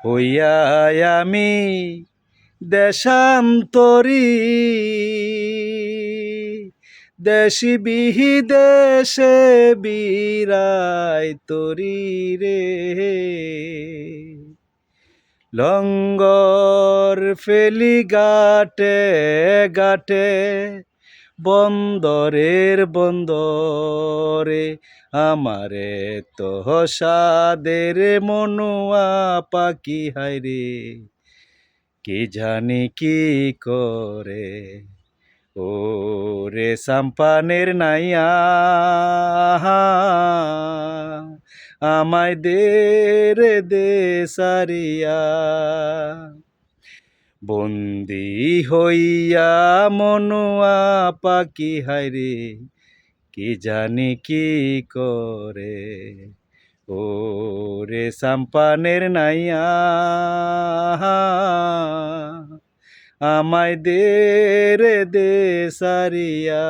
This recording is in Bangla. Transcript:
হইয়া আমি দেশান্তরী, দেশি বিদেশে বিরাই তরি রে। লঙ্গর ফেলি ঘাটে ঘাটে, বন্দরের বন্দরে, আমারে তো সাদের মনুয়া পাখি হায়রে, কি জানি কি করে। ও রে সাম্পানের নাইয়া, আমায় দে রে দে সারিয়া। বন্দি হইয়া মনুয়া পাখি হায়রে, কি জানি কি করে। ও রে সাম্পানের নাইয়া, আমায় দে রে দে সারিয়া।